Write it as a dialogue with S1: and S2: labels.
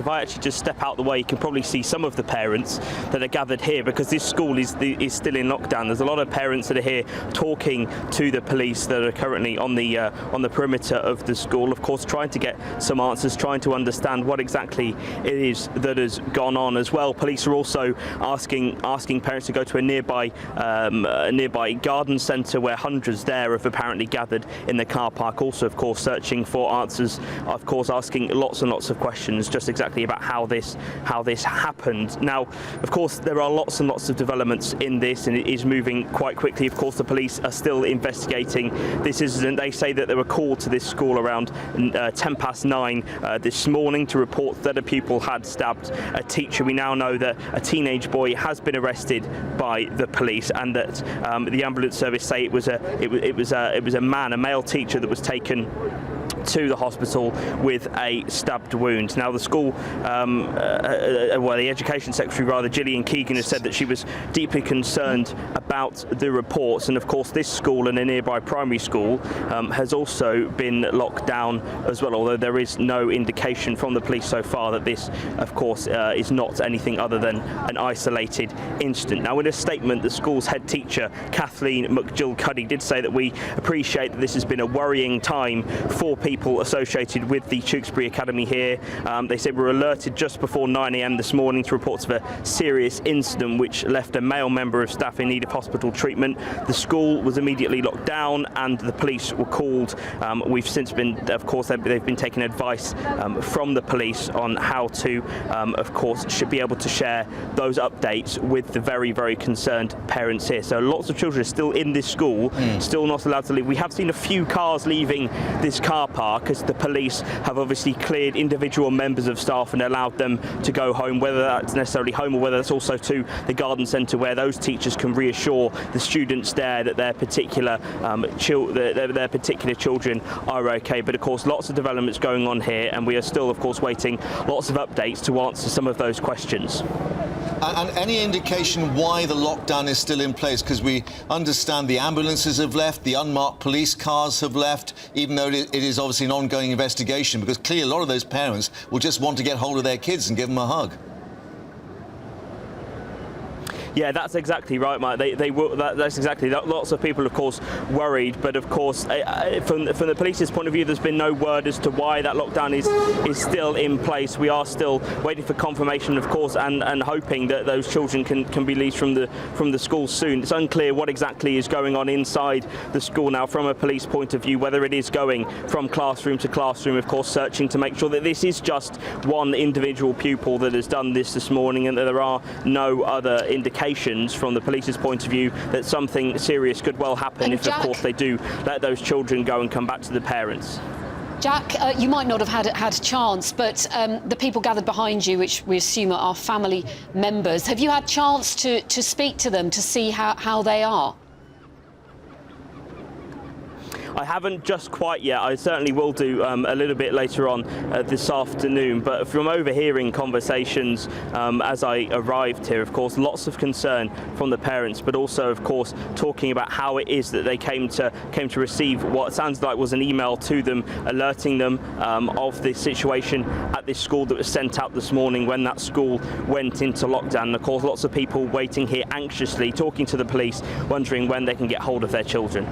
S1: if I actually just step out the way, you can probably see some of the parents that are gathered here, because this school is still in lockdown. There's a lot of parents that are here talking to the police that are currently on the perimeter of the school, of course trying to get some answers, trying to understand what exactly it is that has gone on as well. Police are also asking parents to go to a nearby garden centre where hundreds there have apparently gathered in the car park, also of course searching for answers, of course asking lots and lots of questions just exactly about how this happened. Now of course there are lots and lots of developments in this, and it is moving quite quickly. Of course the police are still investigating this incident. They say that they were called to this school around 9:10 this morning to report that a pupil had stabbed a teacher. We now know that a teenage boy has been arrested by the police, and that the ambulance service say it was a male teacher that was taken to the hospital with a stabbed wound. Now the school, well, the Education Secretary rather, Gillian Keegan, has said that she was deeply concerned about the reports, and of course this school and a nearby primary school has also been locked down as well, although there is no indication from the police so far that this of course is not anything other than an isolated incident. Now in a statement, the school's head teacher Kathleen McGill-Cuddy did say that we appreciate that this has been a worrying time for people associated with the Tewkesbury Academy here. They said we were alerted just before 9 a.m. this morning to reports of a serious incident which left a male member of staff in need of hospital treatment. The school was immediately locked down and the police were called. We've since been, of course, they've been taking advice from the police on how to, of course, should be able to share those updates with the very, very concerned parents here. So lots of children are still in this school, still not allowed to leave. We have seen a few cars leaving this car park as the police have obviously cleared individual members of staff and allowed them to go home, whether that's necessarily home or whether that's also to the garden centre where those teachers can reassure the students there that their particular children are okay. But of course lots of developments going on here, and we are still of course waiting lots of updates to answer some of those questions.
S2: And any indication why the lockdown is still in place? Because we understand the ambulances have left, the unmarked police cars have left, even though it is obviously an ongoing investigation, because clearly a lot of those parents will just want to get hold of their kids and give them a hug.
S1: Yeah, that's exactly right, Mike. That's exactly. Lots of people, of course, worried, but of course, from the police's point of view, there's been no word as to why that lockdown is still in place. We are still waiting for confirmation, of course, and hoping that those children can be released from the school soon. It's unclear what exactly is going on inside the school now, from a police point of view, whether it is going from classroom to classroom, of course, searching to make sure that this is just one individual pupil that has done this morning, and that there are no other indications from the police's point of view that something serious could well happen if, of course, they do let those children go and come back to the parents.
S3: Jack, you might not have had a chance, but the people gathered behind you, which we assume are family members, have you had chance to speak to them to see how they are?
S1: I haven't just quite yet. I certainly will do a little bit later on this afternoon, but from overhearing conversations as I arrived here, of course, lots of concern from the parents, but also, of course, talking about how it is that they came to receive what sounds like was an email to them alerting them of the situation at this school that was sent out this morning when that school went into lockdown. And of course, lots of people waiting here anxiously, talking to the police, wondering when they can get hold of their children.